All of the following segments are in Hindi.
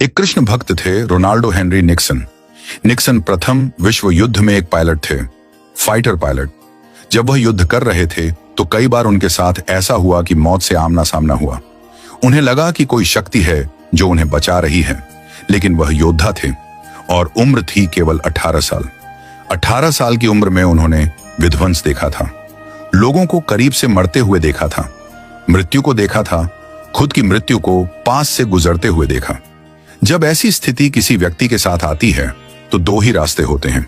एक कृष्ण भक्त थे रोनाल्डो हेनरी निक्सन। निक्सन प्रथम विश्व युद्ध में एक पायलट थे, फाइटर पायलट। जब वह युद्ध कर रहे थे तो कई बार उनके साथ ऐसा हुआ कि मौत से आमना सामना हुआ। उन्हें लगा कि कोई शक्ति है जो उन्हें बचा रही है, लेकिन वह योद्धा थे और उम्र थी केवल 18 साल। 18 साल की उम्र में उन्होंने विध्वंस देखा था, लोगों को करीब से मरते हुए देखा था, मृत्यु को देखा था, खुद की मृत्यु को पास से गुजरते हुए देखा। जब ऐसी स्थिति किसी व्यक्ति के साथ आती है तो दो ही रास्ते होते हैं,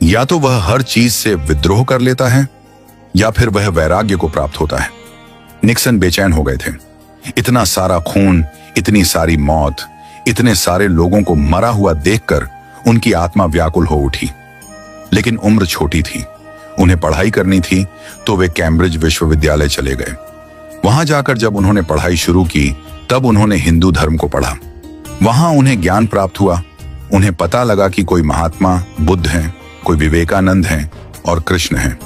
या तो वह हर चीज से विद्रोह कर लेता है या फिर वह वैराग्य को प्राप्त होता है। निक्सन बेचैन हो गए थे। इतना सारा खून, इतनी सारी मौत, इतने सारे लोगों को मरा हुआ देखकर उनकी आत्मा व्याकुल हो उठी। लेकिन उम्र छोटी थी, उन्हें पढ़ाई करनी थी, तो वे कैम्ब्रिज विश्वविद्यालय चले गए। वहां जाकर जब उन्होंने पढ़ाई शुरू की तब उन्होंने हिंदू धर्म को पढ़ा। वहां उन्हें ज्ञान प्राप्त हुआ। उन्हें पता लगा कि कोई महात्मा बुद्ध हैं, कोई विवेकानंद हैं और कृष्ण हैं।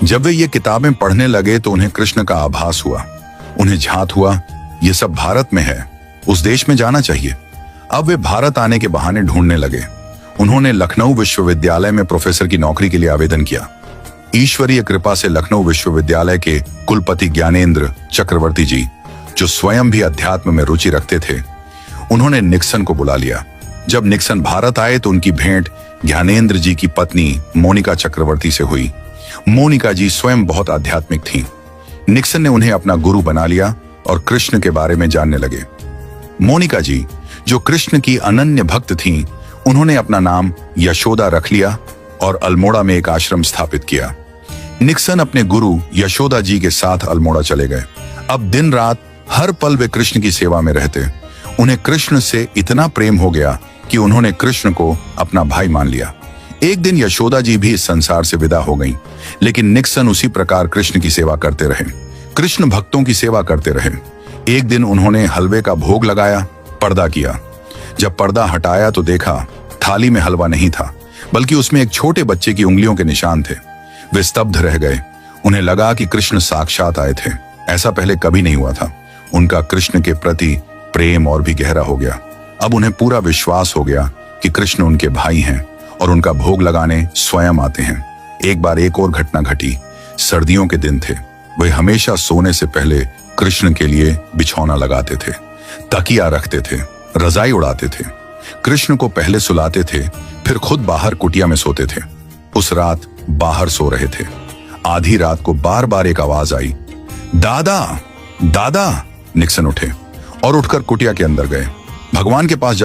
जब वे ये किताबें पढ़ने लगे तो उन्हें कृष्ण का आभास हुआ। उन्हें झांत हुआ, ये सब भारत में है, उस देश में जाना चाहिए। अब वे भारत आने के बहाने ढूंढने लगे। उन्होंने लखनऊ विश्वविद्यालय में प्रोफेसर की नौकरी के लिए आवेदन किया। ईश्वरीय कृपा से लखनऊ विश्वविद्यालय के कुलपति ज्ञानेंद्र चक्रवर्ती जी, जो स्वयं भी अध्यात्म में रुचि रखते थे, उन्होंने निक्सन को बुला लिया। जब निक्सन भारत आए तो उनकी भेंट ज्ञानेंद्र जी की पत्नी मोनिका चक्रवर्ती से हुई। मोनिका जी स्वयं बहुत आध्यात्मिक थीं। निक्सन ने उन्हें अपना गुरु बना लिया और कृष्ण के बारे में जानने लगे। मोनिका जी, जो कृष्ण की अनन्य भक्त थीं, उन्होंने अपना नाम यशोदा रख लिया और अल्मोड़ा में एक आश्रम स्थापित किया। निक्सन अपने गुरु यशोदा जी के साथ अल्मोड़ा चले गए। अब दिन रात हर पल वे कृष्ण की सेवा में रहते। उन्हें कृष्ण से इतना प्रेम हो गया कि उन्होंने कृष्ण को अपना भाई मान लिया। एक दिन यशोदा जी भी इस संसार से विदा हो गईं, लेकिन निक्सन उसी प्रकार कृष्ण की सेवा करते रहे, कृष्ण भक्तों की सेवा करते रहे। एक दिन उन्होंने हलवे का भोग लगाया, पर्दा किया। जब पर्दा हटाया तो देखा थाली में हलवा नहीं था, बल्कि उसमें एक छोटे बच्चे की उंगलियों के निशान थे। वे स्तब्ध रह गए। उन्हें लगा कि कृष्ण साक्षात आए थे। ऐसा पहले कभी नहीं हुआ था। उनका कृष्ण के प्रति प्रेम और भी गहरा हो गया। अब उन्हें पूरा विश्वास हो गया कि कृष्ण उनके भाई हैं और उनका भोग लगाने स्वयं आते हैं। एक बार एक और घटना घटी। सर्दियों के दिन थे। वे हमेशा सोने से पहले कृष्ण के लिए बिछौना लगाते थे, तकिया रखते थे, रजाई उड़ाते थे। कृष्ण को पहले सुलाते थे, फिर खुद बाहर कुटिया में सोते थे। उस रात बाहर सो रहे थे। आधी रात को बार बार एक आवाज आई, दादा दादा। निक्सन उठे और उठकर कुटिया के अंदर गए। भगवान के पास